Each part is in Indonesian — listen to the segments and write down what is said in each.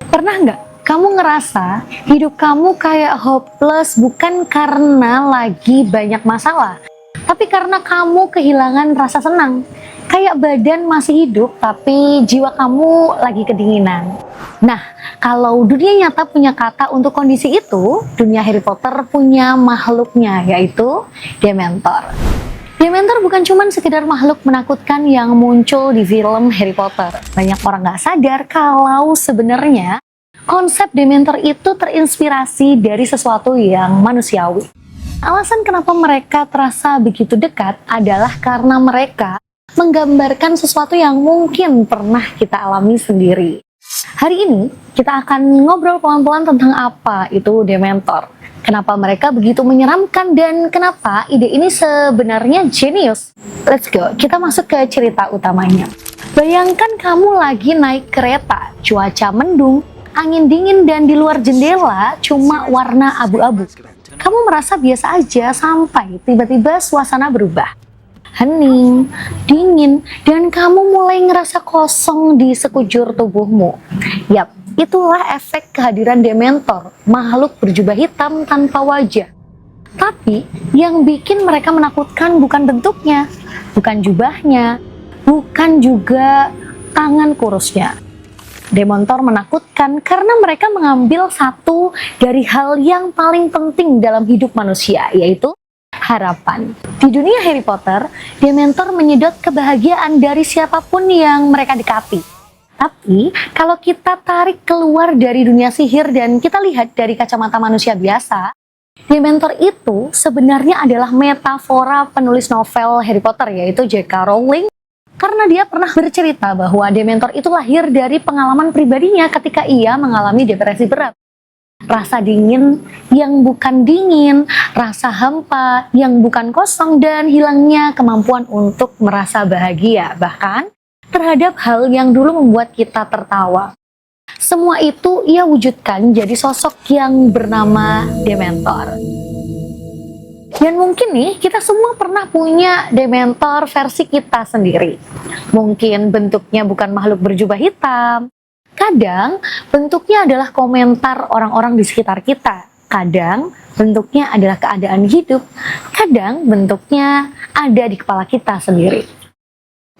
Pernah nggak kamu ngerasa hidup kamu kayak hopeless bukan karena lagi banyak masalah, tapi karena kamu kehilangan rasa senang? Kayak badan masih hidup, tapi jiwa kamu lagi kedinginan. Nah, kalau dunia nyata punya kata untuk kondisi itu, dunia Harry Potter punya makhluknya, yaitu Dementor. Dementor bukan cuma sekedar makhluk menakutkan yang muncul di film Harry Potter. Banyak orang nggak sadar kalau sebenarnya konsep Dementor itu terinspirasi dari sesuatu yang manusiawi. Alasan kenapa mereka terasa begitu dekat adalah karena mereka menggambarkan sesuatu yang mungkin pernah kita alami sendiri. Hari ini kita akan ngobrol pelan-pelan tentang apa itu Dementor, kenapa mereka begitu menyeramkan, dan kenapa ide ini sebenarnya jenius. Let's go, kita masuk ke cerita utamanya. Bayangkan kamu lagi naik kereta, cuaca mendung, angin dingin, dan di luar jendela cuma warna abu-abu. Kamu merasa biasa aja sampai tiba-tiba suasana berubah. Hening, dingin, dan kamu mulai ngerasa kosong di sekujur tubuhmu. Yap, itulah efek kehadiran Dementor, makhluk berjubah hitam tanpa wajah. Tapi yang bikin mereka menakutkan bukan bentuknya, bukan jubahnya, bukan juga tangan kurusnya. Dementor menakutkan karena mereka mengambil satu dari hal yang paling penting dalam hidup manusia, yaitu harapan. Di dunia Harry Potter, Dementor menyedot kebahagiaan dari siapapun yang mereka dekati. Tapi, kalau kita tarik keluar dari dunia sihir dan kita lihat dari kacamata manusia biasa, Dementor itu sebenarnya adalah metafora penulis novel Harry Potter, yaitu J.K. Rowling, karena dia pernah bercerita bahwa Dementor itu lahir dari pengalaman pribadinya ketika ia mengalami depresi berat. Rasa dingin yang bukan dingin, rasa hampa yang bukan kosong, dan hilangnya kemampuan untuk merasa bahagia, bahkan terhadap hal yang dulu membuat kita tertawa. Semua itu ia wujudkan jadi sosok yang bernama Dementor. Dan mungkin nih, kita semua pernah punya Dementor versi kita sendiri. Mungkin bentuknya bukan makhluk berjubah hitam, kadang bentuknya adalah komentar orang-orang di sekitar kita. Kadang bentuknya adalah keadaan hidup. Kadang bentuknya ada di kepala kita sendiri.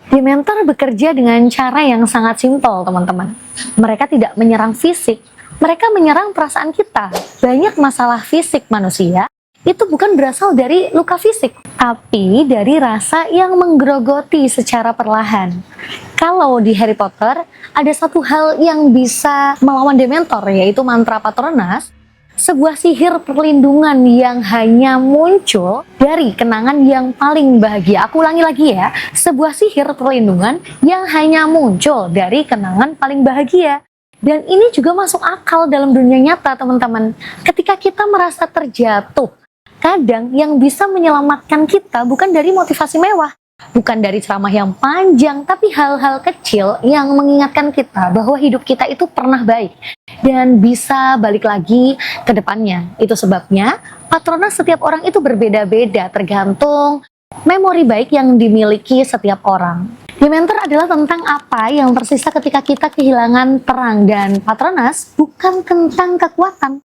Dementor bekerja dengan cara yang sangat simpel, teman-teman. Mereka tidak menyerang fisik, mereka menyerang perasaan kita. Banyak masalah fisik manusia itu bukan berasal dari luka fisik, tapi dari rasa yang menggerogoti secara perlahan. Kalau di Harry Potter, ada satu hal yang bisa melawan Dementor, yaitu mantra Patronus, sebuah sihir perlindungan yang hanya muncul dari kenangan yang paling bahagia. Aku ulangi lagi ya, sebuah sihir perlindungan yang hanya muncul dari kenangan paling bahagia. Dan ini juga masuk akal dalam dunia nyata, teman-teman. Ketika kita merasa terjatuh, kadang yang bisa menyelamatkan kita bukan dari motivasi mewah, bukan dari ceramah yang panjang, tapi hal-hal kecil yang mengingatkan kita bahwa hidup kita itu pernah baik dan bisa balik lagi ke depannya. Itu sebabnya Patronus setiap orang itu berbeda-beda tergantung memori baik yang dimiliki setiap orang. Dementor adalah tentang apa yang tersisa ketika kita kehilangan terang, dan Patronus bukan tentang kekuatan.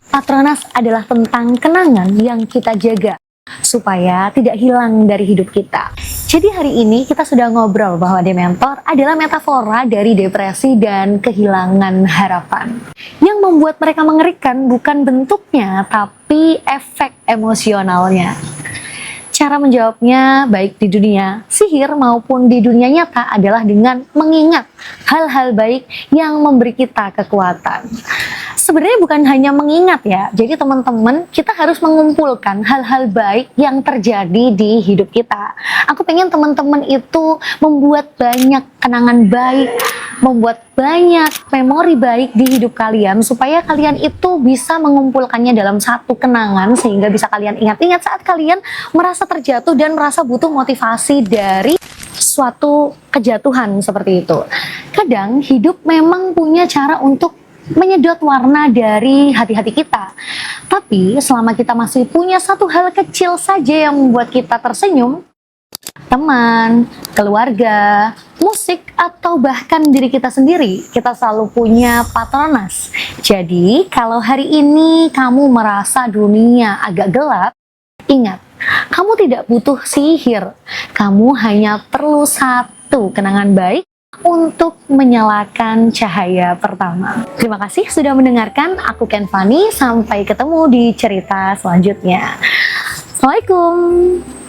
Patronus adalah tentang kenangan yang kita jaga supaya tidak hilang dari hidup kita. Jadi hari ini kita sudah ngobrol bahwa Dementor adalah metafora dari depresi dan kehilangan harapan. Yang membuat mereka mengerikan bukan bentuknya, tapi efek emosionalnya. Cara menjawabnya baik di dunia sihir maupun di dunia nyata adalah dengan mengingat hal-hal baik yang memberi kita kekuatan. Sebenarnya bukan hanya mengingat ya, jadi teman-teman, kita harus mengumpulkan hal-hal baik yang terjadi di hidup kita. Aku pengen teman-teman itu membuat banyak kenangan baik, membuat banyak memori baik di hidup kalian, supaya kalian itu bisa mengumpulkannya dalam satu kenangan, sehingga bisa kalian ingat-ingat saat kalian merasa terjatuh dan merasa butuh motivasi dari suatu kejatuhan seperti itu. Kadang hidup memang punya cara untuk menyedot warna dari hati-hati kita. Tapi selama kita masih punya satu hal kecil saja yang membuat kita tersenyum, Teman, keluarga, musik, atau bahkan diri kita sendiri, kita selalu punya patronas. Jadi, kalau hari ini kamu merasa dunia agak gelap, ingat, kamu tidak butuh sihir. Kamu hanya perlu satu kenangan baik untuk menyalakan cahaya pertama. Terima kasih sudah mendengarkan. Aku Ken Fani. Sampai ketemu di cerita selanjutnya. Assalamualaikum.